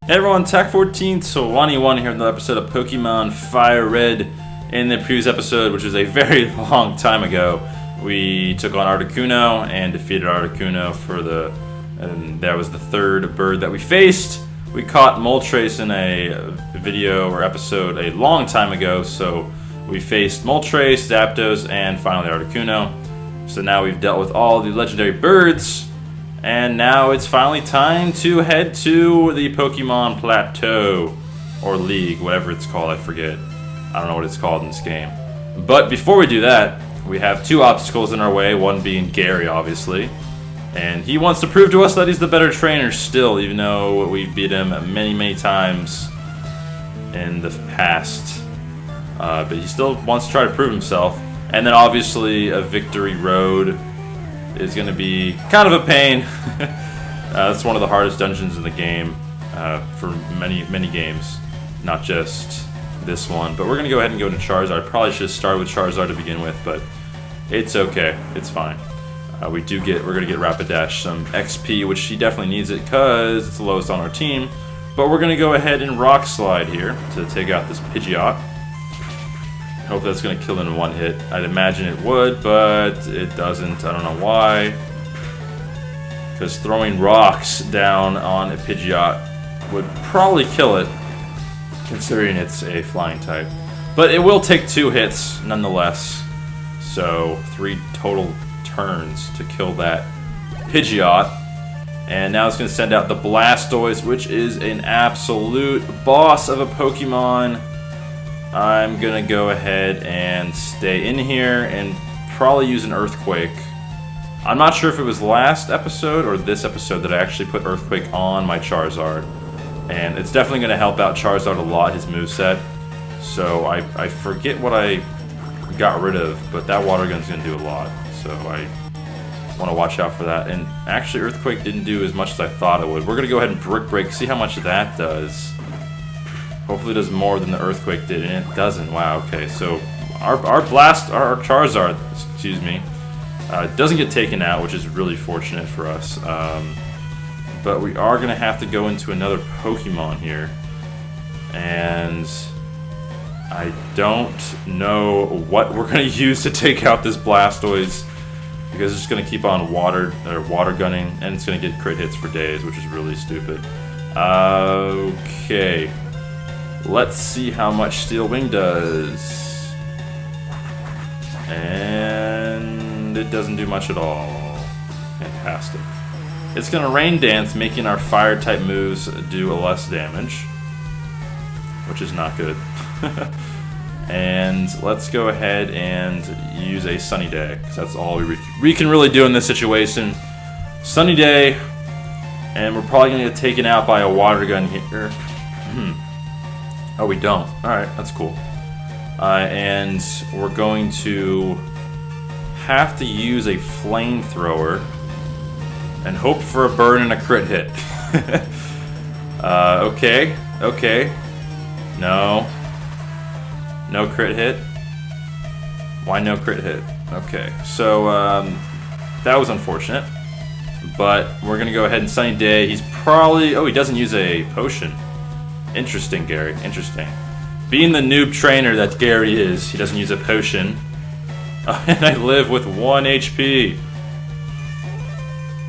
Hey everyone, Tech1421 here in the episode of Pokemon FireRed. In the previous episode, which was a very long time ago, we took on Articuno and defeated Articuno and that was the third bird that we faced. We caught Moltres in a video or episode a long time ago, so we faced Moltres, Zapdos, and finally Articuno. So now we've dealt with all the legendary birds, and now it's finally time to head to the Pokemon Plateau, or League, whatever it's called, I forget. I don't know what it's called in this game. But before we do that, we have two obstacles in our way, one being Gary, obviously. And he wants to prove to us that he's the better trainer still, even though we beat him many times in the past. But he still wants to try to prove himself. And then obviously a victory road is going to be kind of a pain. It's one of the hardest dungeons in the game for many games, not just this one. But we're going to go ahead and go into Charizard. Probably should have started with Charizard to begin with, but it's okay. It's fine. We're going to get Rapidash some XP, which he definitely needs it because it's the lowest on our team. But we're going to go ahead and Rock Slide here to take out this Pidgeot. Hope that's going to kill in one hit. I'd imagine it would, but it doesn't. I don't know why. Because throwing rocks down on a Pidgeot would probably kill it, considering it's a flying type. But it will take 2 hits nonetheless. So 3 total turns to kill that Pidgeot. And now it's going to send out the Blastoise, which is an absolute boss of a Pokemon. I'm going to go ahead and stay in here and probably use an Earthquake. I'm not sure if it was last episode or this episode that I actually put Earthquake on my Charizard. And it's definitely going to help out Charizard a lot, his moveset. So I forget what I got rid of, but that Water Gun's going to do a lot. So I want to watch out for that. And actually Earthquake didn't do as much as I thought it would. We're going to go ahead and Brick Break, see how much that does. Hopefully it does more than the Earthquake did, and it doesn't. Wow, okay, so our Charizard, excuse me, doesn't get taken out, which is really fortunate for us. But we are going to have to go into another Pokemon here. And I don't know what we're going to use to take out this Blastoise, because it's just going to keep on water gunning, and it's going to get crit hits for days, which is really stupid. Okay. Let's see how much Steel Wing does. And it doesn't do much at all. Fantastic. It's going to Rain Dance, making our fire type moves do less damage, which is not good. And let's go ahead and use a Sunny Day, because that's all we can really do in this situation. Sunny Day, and we're probably going to get taken out by a Water Gun here. Oh, we don't. Alright, that's cool. And we're going to have to use a Flamethrower and hope for a burn and a crit hit. Okay. No crit hit. Why no crit hit? Okay, so that was unfortunate. But we're going to go ahead and Sunny Day. He's probably... Oh, he doesn't use a potion. Interesting, Gary. Interesting. Being the noob trainer that Gary is, he doesn't use a potion. And I live with 1 HP.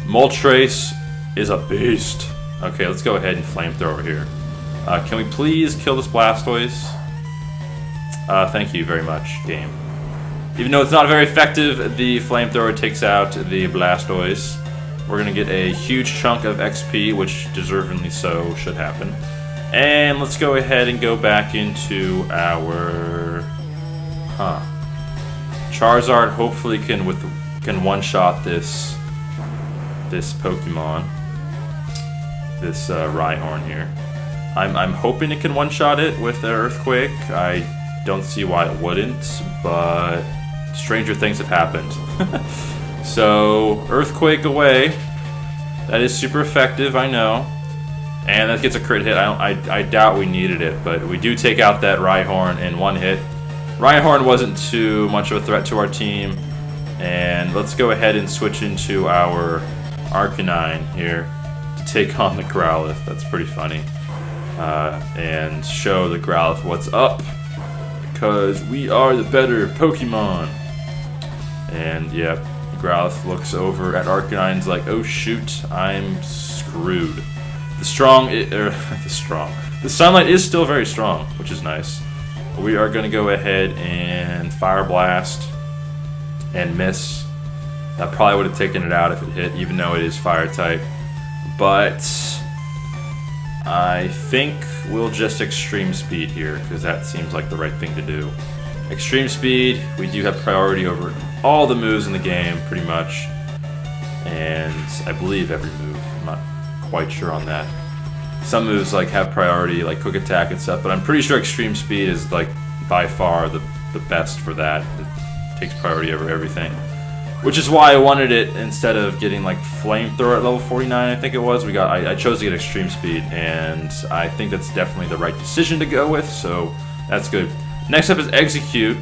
Moltres is a beast. Okay, let's go ahead and Flamethrower here. Can we please kill this Blastoise? Thank you very much, game. Even though it's not very effective, the Flamethrower takes out the Blastoise. We're going to get a huge chunk of XP, which deservingly so should happen. And let's go ahead and go back into our Charizard. Hopefully can one-shot this Pokemon, this Rhyhorn here. I'm hoping it can one-shot it with the Earthquake. I don't see why it wouldn't, but stranger things have happened. So Earthquake away. That is super effective, I know. And that gets a crit hit. I doubt we needed it, but we do take out that Rhyhorn in 1 hit. Rhyhorn wasn't too much of a threat to our team. And let's go ahead and switch into our Arcanine here to take on the Growlithe. That's pretty funny. and show the Growlithe what's up, because we are the better Pokemon. And yeah, Growlithe looks over at Arcanine's like, oh shoot, I'm screwed. The Sunlight is still very strong, which is nice. We are going to go ahead and Fire Blast and miss. That probably would have taken it out if it hit, even though it is Fire type. But I think we'll just Extreme Speed here, because that seems like the right thing to do. Extreme Speed, we do have priority over all the moves in the game, pretty much. And I believe every move. I'm not quite sure on that. Some moves like have priority, like Quick Attack and stuff, but I'm pretty sure Extreme Speed is like by far the best for that. It takes priority over everything. Which is why I wanted it instead of getting like Flamethrower at level 49, I think it was. I chose to get Extreme Speed, and I think that's definitely the right decision to go with, so that's good. Next up is Execute.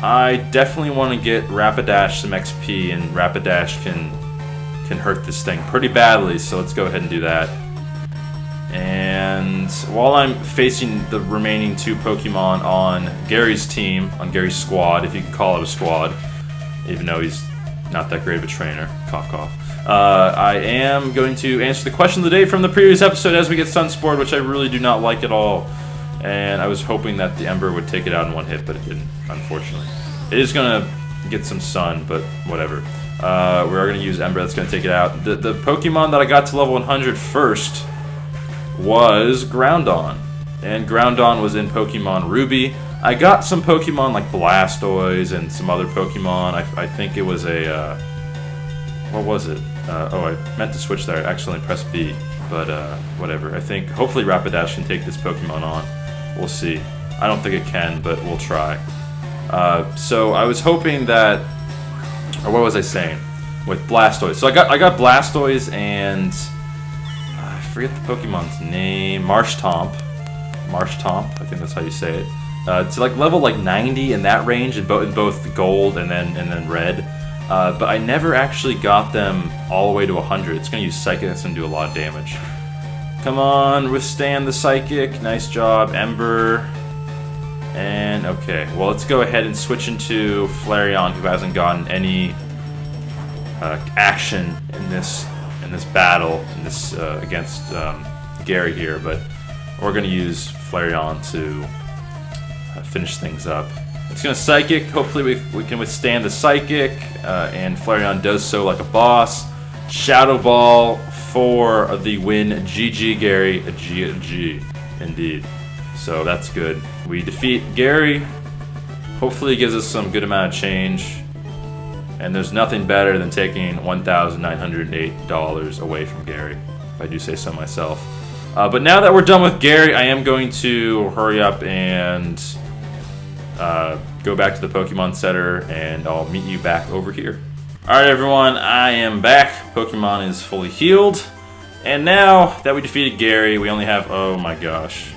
I definitely want to get Rapidash some XP, and Rapidash can hurt this thing pretty badly, so let's go ahead and do that. And while I'm facing the remaining 2 Pokemon on Gary's team, on Gary's squad, if you can call it a squad, even though he's not that great of a trainer, cough cough, I am going to answer the question of the day from the previous episode as we get Sunspored, which I really do not like at all. And I was hoping that the Ember would take it out in one hit, but it didn't, unfortunately. It is going to get some Sun, but whatever. We are going to use Ember, that's going to take it out. The Pokemon that I got to level 100 first was Groudon. And Groudon was in Pokemon Ruby. I got some Pokemon like Blastoise and some other Pokemon. I think it was a, what was it? Oh, I meant to switch there. I accidentally pressed B, but whatever. I think hopefully Rapidash can take this Pokemon on. We'll see. I don't think it can, but we'll try. So I was hoping that, or what was I saying? With Blastoise. So I got Blastoise and I forget the Pokemon's name. Marshtomp. I think that's how you say it. To like level like 90 in that range in both gold and then red, but I never actually got them all the way to 100. It's gonna use Psychic. That's gonna do a lot of damage. Come on, withstand the Psychic. Nice job, Ember. And okay, well let's go ahead and switch into Flareon, who hasn't gotten any action in this battle against Gary here, but we're gonna use Flareon to finish things up. It's going to Psychic. Hopefully we can withstand the Psychic, and Flareon does so like a boss. Shadow Ball for the win. GG, Gary. A G, indeed. So that's good. We defeat Gary. Hopefully it gives us some good amount of change. And there's nothing better than taking $1,908 away from Gary, if I do say so myself. But now that we're done with Gary, I am going to hurry up and go back to the Pokemon Center, and I'll meet you back over here. Alright everyone, I am back. Pokemon is fully healed. And now that we defeated Gary, we only have, oh my gosh,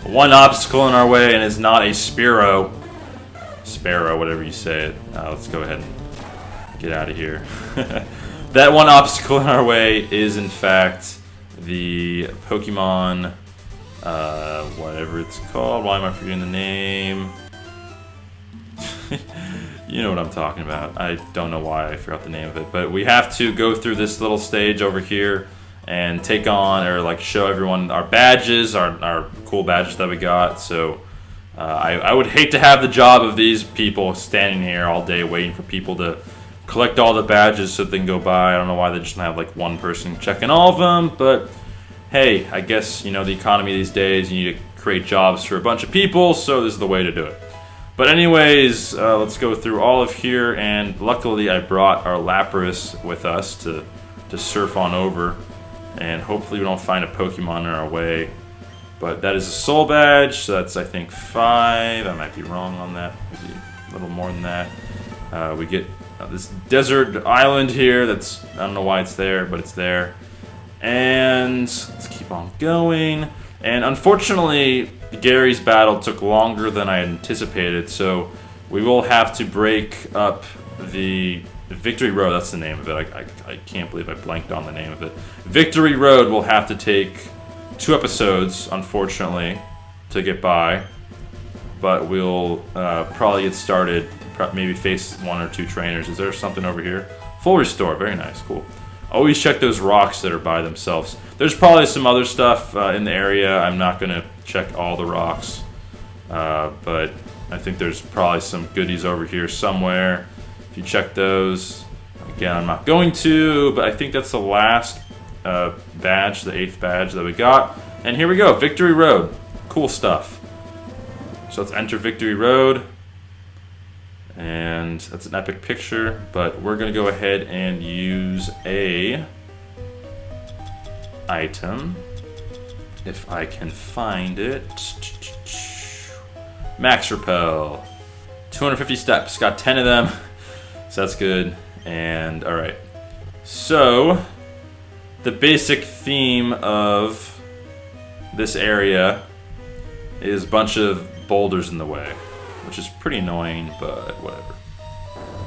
one obstacle in our way, and it's not a Spearow. Sparrow, whatever you say it. Let's go ahead and get out of here. That one obstacle in our way is in fact the Pokemon, whatever it's called. Why am I forgetting the name? You know what I'm talking about. I don't know why I forgot the name of it, but we have to go through this little stage over here and take on, or like show everyone our badges, our cool badges that we got. So I would hate to have the job of these people standing here all day waiting for people to collect all the badges so they can go by. I don't know why they just have like one person checking all of them, but hey, I guess, you know, the economy these days, you need to create jobs for a bunch of people, so this is the way to do it. But anyways, let's go through all of here, and luckily I brought our Lapras with us to surf on over, and hopefully we don't find a Pokemon in our way. But that is a Soul Badge, so that's I think 5, I might be wrong on that, maybe a little more than that. We get this desert island here, that's, I don't know why it's there, but it's there. And let's keep on going. And unfortunately, Gary's battle took longer than I anticipated, so we will have to break up the Victory Road. That's the name of it. I can't believe I blanked on the name of it. Victory Road will have to take 2 episodes, unfortunately, to get by. But we'll probably get started, maybe face 1 or 2 trainers. Is there something over here? Full restore, very nice, cool. Always check those rocks that are by themselves. There's probably some other stuff in the area. I'm not going to check all the rocks. But I think there's probably some goodies over here somewhere. If you check those, again, I'm not going to, but I think that's the last badge, the 8th badge that we got. And here we go, Victory Road. Cool stuff. So let's enter Victory Road. And that's an epic picture, but we're gonna go ahead and use a item, if I can find it. Max Repel. 250 steps, got 10 of them, so that's good. And alright, so the basic theme of this area is a bunch of boulders in the way, which is pretty annoying, but whatever.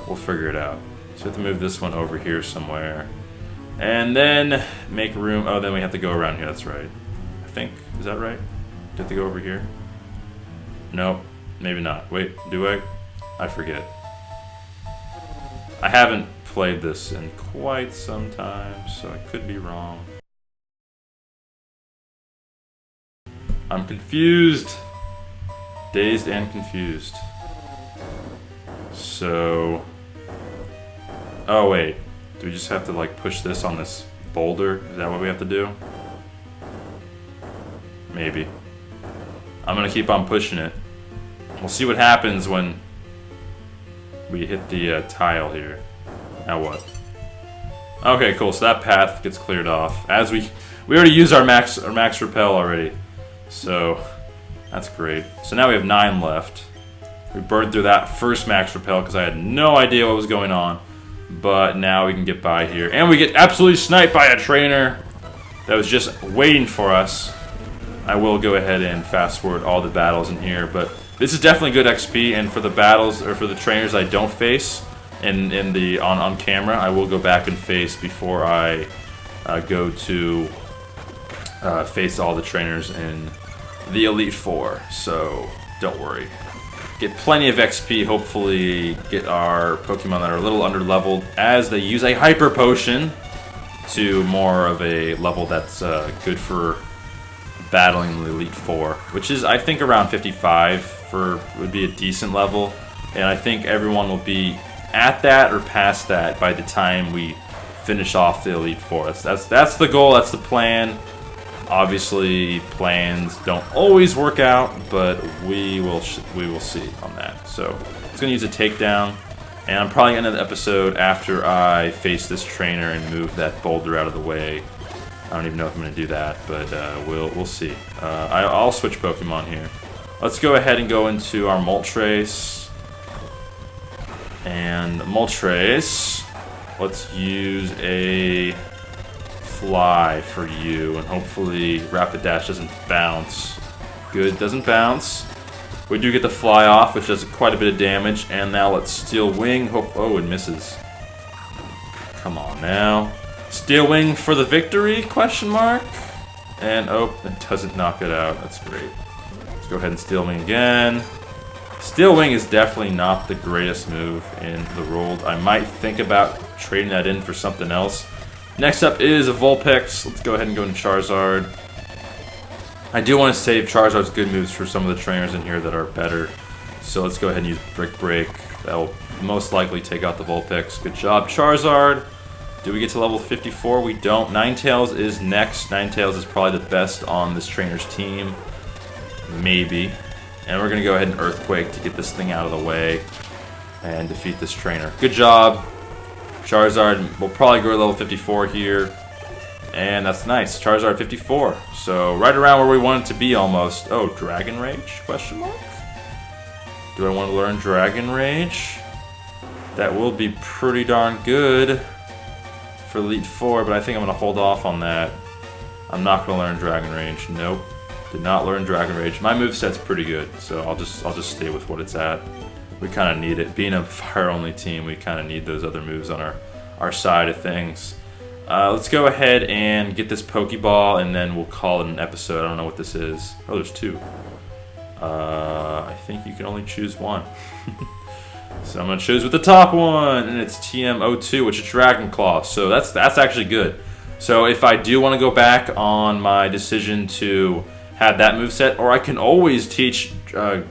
We'll figure it out. So we have to move this one over here somewhere. And then make room. Oh, then we have to go around here, that's right. I think, is that right? Do we have to go over here? Nope, maybe not. Wait, do I? I forget. I haven't played this in quite some time, so I could be wrong. I'm confused. Dazed and confused. So... Oh wait, do we just have to like push this on this boulder? Is that what we have to do? Maybe. I'm gonna keep on pushing it. We'll see what happens when we hit the tile here. Now what? Okay, cool, so that path gets cleared off. As we already used our max repel already. So... that's great. So now we have 9 left. We burned through that first max repel because I had no idea what was going on. But now we can get by here. And we get absolutely sniped by a trainer that was just waiting for us. I will go ahead and fast forward all the battles in here. But this is definitely good XP. And for the battles, or for the trainers I don't face on camera, I will go back and face before I go to face all the trainers in the Elite Four, so don't worry. Get plenty of XP, hopefully get our Pokemon that are a little under-leveled as they use a Hyper Potion to more of a level that's good for battling the Elite Four, which is, I think, around 55 would be a decent level, and I think everyone will be at that or past that by the time we finish off the Elite Four. That's the goal, that's the plan. Obviously, plans don't always work out, but we will see on that. So, it's going to use a takedown, and I'm probably going to end the episode after I face this trainer and move that boulder out of the way. I don't even know if I'm going to do that, but we'll see. I'll switch Pokemon here. Let's go ahead and go into our Moltres. And Moltres, let's use a fly for you, and hopefully Rapid Dash doesn't bounce. Good, doesn't bounce. We do get the fly off, which does quite a bit of damage, and now let's Steel Wing. Oh, it misses. Come on now. Steel Wing for the victory, question mark? And oh, it doesn't knock it out. That's great. Let's go ahead and Steel Wing again. Steel Wing is definitely not the greatest move in the world. I might think about trading that in for something else. Next up is a Vulpix. Let's go ahead and go into Charizard. I do want to save Charizard's good moves for some of the trainers in here that are better. So let's go ahead and use Brick Break. That will most likely take out the Vulpix. Good job, Charizard. Do we get to level 54? We don't. Ninetales is next. Ninetales is probably the best on this trainer's team. Maybe. And we're going to go ahead and Earthquake to get this thing out of the way and defeat this trainer. Good job. Charizard will probably go to level 54 here. And that's nice. Charizard 54. So right around where we want it to be almost. Oh, Dragon Rage? Question mark? Do I want to learn Dragon Rage? That will be pretty darn good for Elite Four, but I think I'm going to hold off on that. I'm not going to learn Dragon Rage. Nope. Did not learn Dragon Rage. My moveset's pretty good, so I'll just stay with what it's at. We kind of need it. Being a fire-only team, we kind of need those other moves on our side of things. Let's go ahead and get this Pokeball, and then we'll call it an episode. I don't know what this is. Oh, there's two. I think you can only choose one. So I'm going to choose with the top one, and it's TM02, which is Dragon Claw. So that's actually good. So if I do want to go back on my decision to have that moveset, or I can always teach the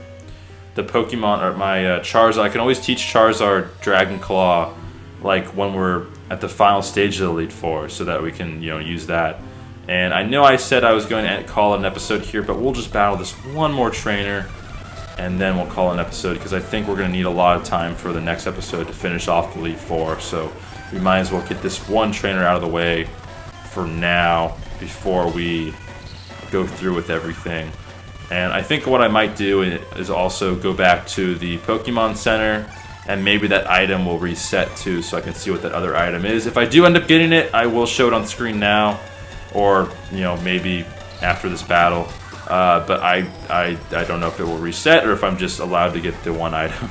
Pokemon, or my Charizard, I can always teach Charizard Dragon Claw, like when we're at the final stage of the Elite Four, so that we can, use that. And I know I said I was going to call it an episode here, but we'll just battle this one more trainer, and then we'll call it an episode, because I think we're going to need a lot of time for the next episode to finish off the Elite Four. So we might as well get this one trainer out of the way for now before we go through with everything. And I think what I might do is also go back to the Pokemon Center, and maybe that item will reset too, so I can see what that other item is. If I do end up getting it, I will show it on screen now, or maybe after this battle. But I don't know if it will reset or if I'm just allowed to get the one item.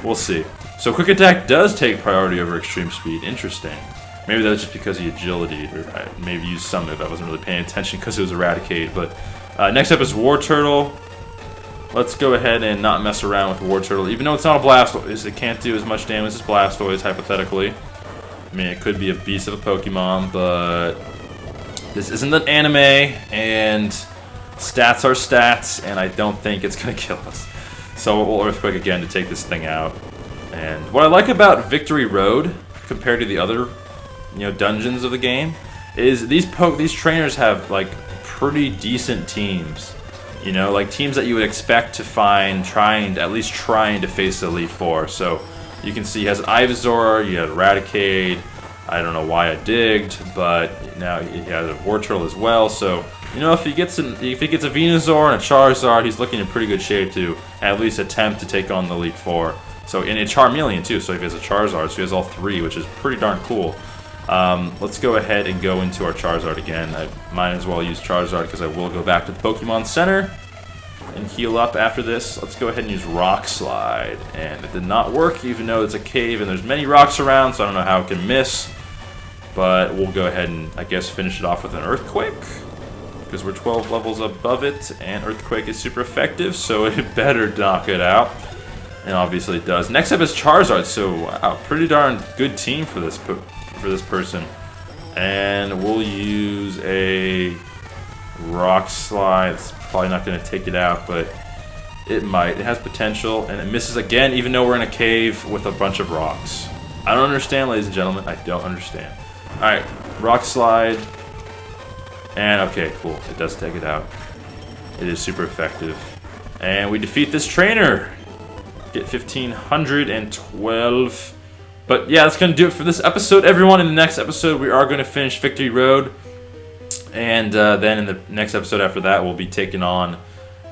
We'll see. So Quick Attack does take priority over Extreme Speed. Interesting. Maybe that's just because of the agility, or I maybe used some if I wasn't really paying attention because it was Eradicate. But next up is War Turtle. Let's go ahead and not mess around with War Turtle. Even though it's not a Blastoise, it can't do as much damage as Blastoise, hypothetically. I mean, it could be a beast of a Pokemon, but this isn't an anime, and stats are stats, and I don't think it's going to kill us. So we'll Earthquake again to take this thing out. And what I like about Victory Road, compared to the other dungeons of the game, is these trainers have like pretty decent teams. Like teams that you would expect to find at least trying to face the Elite Four. So you can see he has Ivysaur, you have Eradicate. I don't know why I digged, but now he has a War Turtle as well. So if he gets a Venusaur and a Charizard, he's looking in pretty good shape to at least attempt to take on the Elite Four. So in a Charmeleon too. So if he has a Charizard, so he has all three, which is pretty darn cool. Let's go ahead and go into our Charizard again. I might as well use Charizard because I will go back to the Pokemon Center and heal up after this. Let's go ahead and use Rock Slide. And it did not work, even though it's a cave and there's many rocks around, so I don't know how it can miss. But we'll go ahead and, I guess, finish it off with an Earthquake, because we're 12 levels above it, and Earthquake is super effective, so it better knock it out. And obviously it does. Next up is Charizard, so wow, pretty darn good team for this person. And we'll use a Rock Slide. It's probably not going to take it out, but it might. It has potential, and it misses again, even though we're in a cave with a bunch of rocks. I don't understand, ladies and gentlemen. I don't understand. Alright, Rock Slide. And okay, cool. It does take it out. It is super effective. And we defeat this trainer. Get 1512. But yeah, that's going to do it for this episode, everyone. In the next episode, we are going to finish Victory Road. And then in the next episode after that, we'll be taking on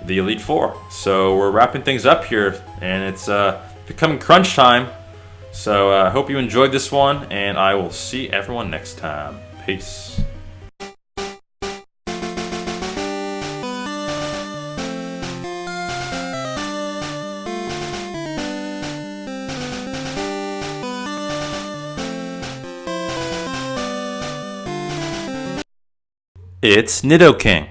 the Elite Four. So we're wrapping things up here, and it's becoming crunch time. So I hope you enjoyed this one, and I will see everyone next time. Peace. It's Nidoking.